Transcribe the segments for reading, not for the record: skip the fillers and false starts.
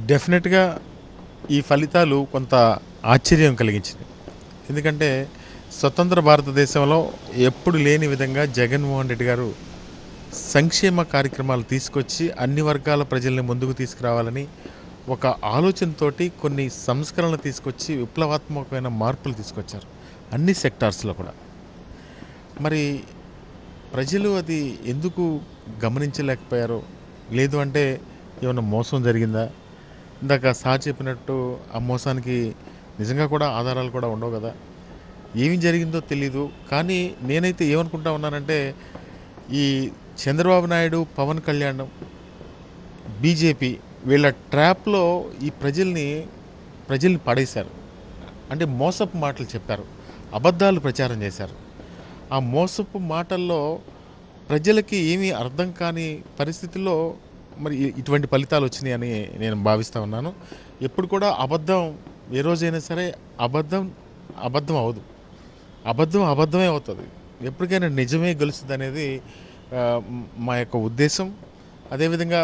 డెఫినెట్‌గా ఈ ఫలితాలు కొంత ఆశ్చర్యం కలిగించినాయి. ఎందుకంటే స్వతంత్ర భారతదేశంలో ఎప్పుడు లేని విధంగా జగన్మోహన్ రెడ్డి గారు సంక్షేమ కార్యక్రమాలు తీసుకొచ్చి అన్ని వర్గాల ప్రజల్ని ముందుకు తీసుకురావాలని ఒక ఆలోచనతోటి కొన్ని సంస్కరణలు తీసుకొచ్చి విప్లవాత్మకమైన మార్పులు తీసుకొచ్చారు. అన్ని సెక్టార్స్‌లో కూడా. మరి ప్రజలు అది ఎందుకు గమనించలేకపోయారో, లేదు అంటే ఏమన్నా మోసం జరిగిందా? ఇందాక సార్ చెప్పినట్టు ఆ మోసానికి నిజంగా కూడా ఆధారాలు కూడా ఉండవు కదా! ఏమి జరిగిందో తెలీదు. కానీ నేనైతే ఏమనుకుంటా ఉన్నానంటే, ఈ చంద్రబాబు నాయుడు, పవన్ కళ్యాణ్, బీజేపీ వీళ్ళ ట్రాప్‌లో ఈ ప్రజల్ని పడేశారు. అంటే మోసపు మాటలు చెప్పారు. అబద్ధాలు ప్రచారం చేశారు. ఆ మోసపు మాటల్లో ప్రజలకి ఏమీ అర్థం కాని పరిస్థితుల్లో మరి ఇటువంటి ఫలితాలు వచ్చినాయని నేను భావిస్తూ ఉన్నాను. ఎప్పుడు కూడా అబద్ధం ఏ రోజైనా సరే అబద్ధం అవ్వదు. అబద్ధం అబద్ధమే అవుతుంది. ఎప్పటికైనా నిజమే గెలుస్తుందనేది మా యొక్క ఉద్దేశం. అదేవిధంగా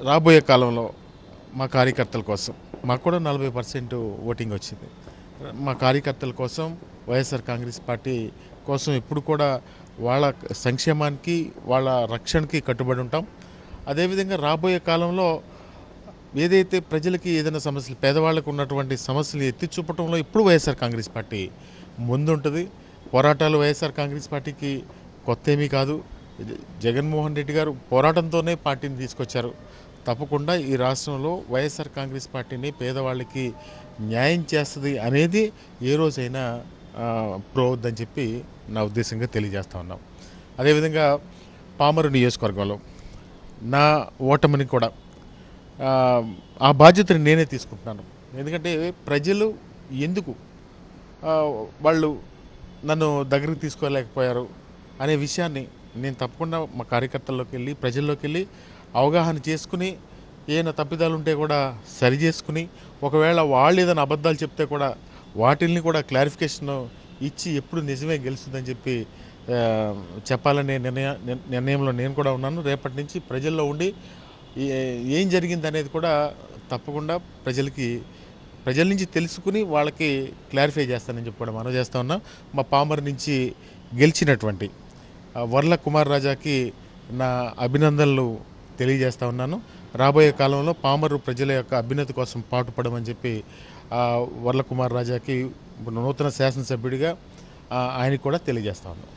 రాబోయే కాలంలో మా కార్యకర్తల కోసం మాకు కూడా 40% ఓటింగ్ వచ్చింది. మా కార్యకర్తల కోసం వైఎస్ఆర్ కాంగ్రెస్ పార్టీ కోసం ఎప్పుడు కూడా వాళ్ళ సంక్షేమానికి, వాళ్ళ రక్షణకి కట్టుబడి ఉంటాం. అదేవిధంగా రాబోయే కాలంలో ఏదైతే ప్రజలకి ఏదైనా సమస్యలు, పేదవాళ్ళకు ఉన్నటువంటి సమస్యలు ఎత్తి చూపటంలో ఇప్పుడు వైఎస్ఆర్ కాంగ్రెస్ పార్టీ ముందుంటుంది. పోరాటాలు వైఎస్ఆర్ కాంగ్రెస్ పార్టీకి కొత్త ఏమీ కాదు. జగన్మోహన్ రెడ్డి గారు పోరాటంతోనే పార్టీని తీసుకొచ్చారు. తప్పకుండా ఈ రాష్ట్రంలో వైఎస్ఆర్ కాంగ్రెస్ పార్టీని పేదవాళ్ళకి న్యాయం చేస్తుంది అనేది ఏ రోజైనా ప్రోవద్దని చెప్పి నా ఉద్దేశంగా తెలియజేస్తా ఉన్నాం. అదేవిధంగా పామరు నియోజకవర్గంలో నా ఓటమిని కూడా ఆ బాధ్యతని నేనే తీసుకుంటున్నాను. ఎందుకంటే ప్రజలు ఎందుకు వాళ్ళు నన్ను దగ్గరికి తీసుకోలేకపోయారు అనే విషయాన్ని నేను తప్పకుండా మా కార్యకర్తల్లోకి వెళ్ళి, ప్రజల్లోకి వెళ్ళి అవగాహన చేసుకుని, ఏమైనా తప్పిదాలు ఉంటే కూడా సరి చేసుకుని, ఒకవేళ వాళ్ళు ఏదైనా అబద్ధాలు చెప్తే కూడా వాటిల్ని కూడా క్లారిఫికేషన్ ఇచ్చి ఎప్పుడు నిజమే గెలుస్తుందని చెప్పి చెప్పాలనే నిర్ణయంలో నేను కూడా ఉన్నాను. రేపటి నుంచి ప్రజల్లో ఉండి ఏం జరిగింది అనేది కూడా తప్పకుండా ప్రజల నుంచి తెలుసుకుని వాళ్ళకి క్లారిఫై చేస్తానని చెప్పి కూడా మనం చేస్తూ ఉన్నాం. మా పామర్ నుంచి గెలిచినటువంటి వర్ల కుమార్ రాజాకి నా అభినందనలు తెలియజేస్తూ ఉన్నాను. రాబోయే కాలంలో పామరు ప్రజల యొక్క అభ్యున్నతి కోసం పాటుపడమని చెప్పి వర్ల కుమార్ రాజాకి నూతన శాసనసభ్యుడిగా ఆయనకు కూడా తెలియజేస్తా ఉన్నాను.